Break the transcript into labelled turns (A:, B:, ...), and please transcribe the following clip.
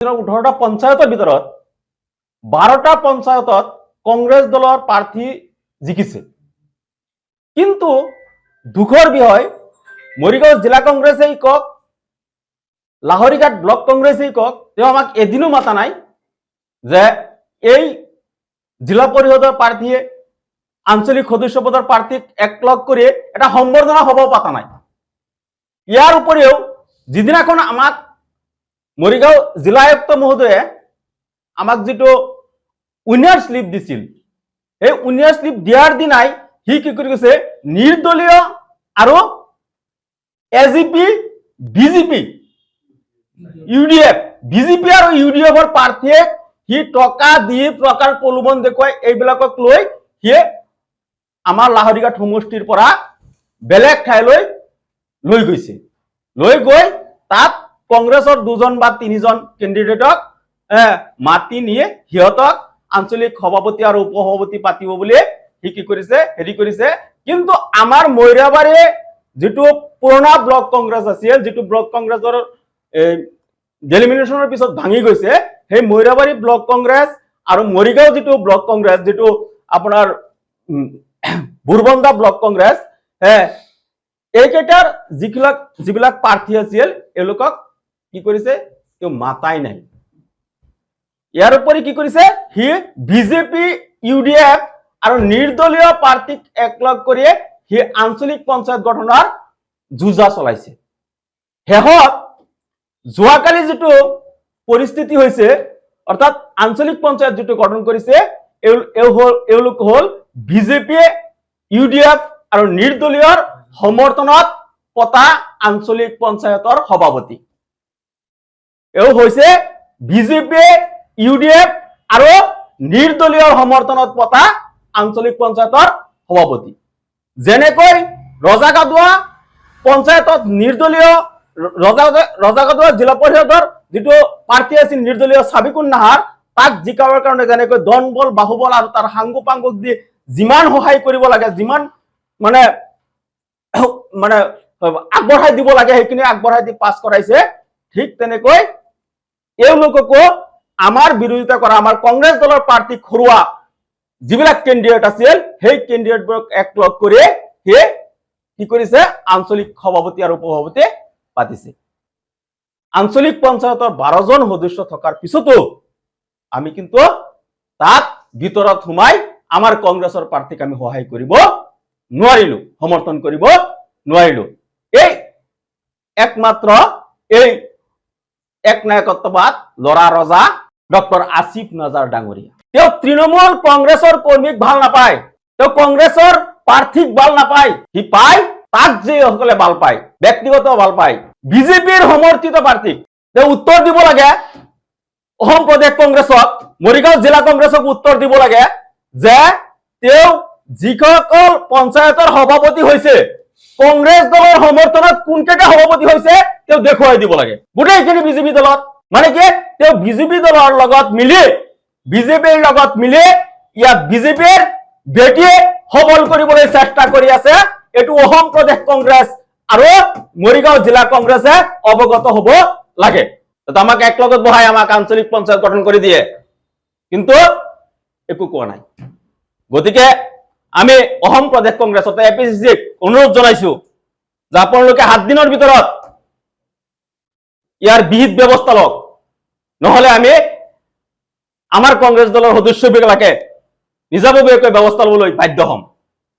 A: 18টা পঞ্চায়তৰ ভিতৰত 12টা পঞ্চায়তত কংগ্ৰেছ দলৰ প্ৰাৰ্থী জিকিছে। কিন্তু দুখৰ বিষয় মৰিগাঁও জিলা কংগ্ৰেছেই কওক, লাহৰীঘাট ব্লক কংগ্ৰেছেই কওক, তেওঁ আমাক এদিনো মাতা নাই যে এই জিলা পৰিষদৰ প্ৰাৰ্থীয়ে আঞ্চলিক সদস্য পদৰ প্ৰাৰ্থীক একলগ কৰি এটা সম্বৰ্ধনা সভাও পাতা নাই। ইয়াৰ উপৰিও যিদিনাখন আমাক মৰিগাঁও জিলা আয়ুক্ত মহোদয়ে আমাক যিটো উইনাৰ শ্লিপ দিছিল, এই উইনাৰ শ্লিপ দিয়াৰ দিনাই সি কি কৰি গৈছে, নিৰ্দলীয় আৰু এজিপি বিজেপি ইউডিএফ বিজেপি আৰু ইউডিএফৰ প্ৰাৰ্থীয়ে সি টকা দি প্ৰকাৰ প্ৰলোভন দেখুৱাই এইবিলাকক লৈ সি আমাৰ লাহৰীঘাট সমষ্টিৰ পৰা বেলেগ ঠাইলৈ লৈ গৈছে। লৈ গৈ তাত কংগ্ৰেছৰ 2জন বা 3জন কেণ্ডিডেটক মাতি নিয়ে সিহঁতক আঞ্চলিক সভাপতি আৰু উপসভাপতি পাতিব বুলি সি কি কৰিছে, হেৰি কৰিছে। কিন্তু আমাৰ মৈৰাবাৰীয়ে যিটো পুৰণা ব্লক কংগ্ৰেছ আছিল, যিটো ব্লক কংগ্ৰেছৰ ডেলিমিনেশ্যনৰ পিছত ভাঙি গৈছে, সেই মৈৰাবাৰী ব্লক কংগ্ৰেছ আৰু মৰিগাঁও যিটো ব্লক কংগ্ৰেছ, যিটো আপোনাৰ বুৰবন্ধা ব্লক কংগ্ৰেছ, এইকেইটাৰ যিবিলাক প্ৰাৰ্থী আছিল এওঁলোকক কি কৰিছে, তেওঁ মাতাই নাই। ইয়াৰ উপৰি কি কৰিছে, সি বিজেপি ইউডিএফ আৰু নিৰ্দলীয় প্ৰাৰ্থীক একলগ কৰি সি আঞ্চলিক পঞ্চায়ত গঠনৰ যুঁজা চলাইছে। শেষত যোৱাকালি যিটো পৰিস্থিতি হৈছে, অৰ্থাৎ আঞ্চলিক পঞ্চায়ত যিটো গঠন কৰিছে, এওঁলোক হল বিজেপি ইউডিএফ আৰু নিৰ্দলীয়ৰ সমৰ্থনত পতা আঞ্চলিক পঞ্চায়তৰ সভাপতি। এও হৈছে বিজেপি ইউডিএফ আৰু নিৰ্দলীয়ৰ সমৰ্থনত পতা আঞ্চলিক পঞ্চায়তৰ সভাপতি। যেনেকৈ ৰজাগাদুৱা পঞ্চায়তত নিৰ্দলীয় ৰজাগাদুৱা জিলা পৰিষদৰ যিটো প্ৰাৰ্থী আছিল নিৰ্দলীয় সাবিকুন নাহাৰ, তাক জিকাবৰ কাৰণে যেনেকৈ দন বল বাহুবল আৰু তাৰ সাংগু পাংগুক দি যিমান সহায় কৰিব লাগে, যিমান মানে আগবঢ়াই দিব লাগে, সেইখিনি আগবঢ়াই দি পাছ কৰাইছে। ঠিক তেনেকৈ এওঁলোককো আমাৰ বিৰোধিতা কৰা, আমাৰ কংগ্ৰেছ দলৰ প্ৰাৰ্থীক হৰুৱা যিবিলাক কেণ্ডিডেট আছিল, সেই কেণ্ডিডেটবোৰক একলগ কৰি সেই কি কৰিছে, আঞ্চলিক সভাপতি আৰু উপসভাপতি পাতিছে। আঞ্চলিক পঞ্চায়তৰ 12জন সদস্য থকাৰ পিছতো আমি কিন্তু তাত ভিতৰত সোমাই আমাৰ কংগ্ৰেছৰ প্ৰাৰ্থীক আমি সহায় কৰিব নোৱাৰিলো, সমৰ্থন কৰিব নোৱাৰিলো। এই একমাত্ৰ এই একনায়কত্ববাদ লৰা ৰজা ডক্টৰ আসিফ নাজাৰ ডাঙৰীয়া। তেওঁ তৃণমূল কংগ্ৰেছৰ কৰ্মীক ভাল নাপায়, তেওঁ কংগ্ৰেছৰ প্ৰাৰ্থীক ভাল নাপায়, সি পায় তাক যিসকলে ভাল পায়, ব্যক্তিগত ভাল পায়, বিজেপিৰ সমৰ্থিত প্ৰাৰ্থীক তেওঁ উত্তৰ দিব লাগে। অসম প্ৰদেশ কংগ্ৰেছক, মৰিগাঁও জিলা কংগ্ৰেছক উত্তৰ দিব লাগে যে তেওঁ যিসকল পঞ্চায়তৰ সভাপতি হৈছে, কংগ্ৰেছ দলৰ সমৰ্থনত কোনকেইটা সভাপতি হৈছে তেওঁ দেখুৱাই দিব লাগে। গোটেইখিনি বিজেপি দলত, মানে কি তেওঁ বিজেপি দলৰ লগত মিলি, বিজেপিৰ লগত মিলি ইয়াত বিজেপিৰ ভেটিয়ে সবল কৰিবলৈ চেষ্টা কৰি আছে। এইটো অসম প্ৰদেশ কংগ্ৰেছ আৰু মৰিগাঁও জিলা কংগ্ৰেছে অৱগত হব লাগে। আমাক একলগত বহাই আমাক আঞ্চলিক পঞ্চায়ত গঠন কৰি দিয়ে, কিন্তু একো কোৱা নাই। গতিকে আমি অসম প্ৰদেশ কংগ্ৰেছতে এপিচিচিক অনুৰোধ জনাইছো যে আপোনালোকে 7 দিনৰ ভিতৰত ইয়াৰ বিহিত ব্যৱস্থা লওক, নহলে আমি আমাৰ কংগ্ৰেছ দলৰ সদস্যবিলাকে নিজাববীয়াকৈ ব্যৱস্থা লবলৈ বাধ্য হম।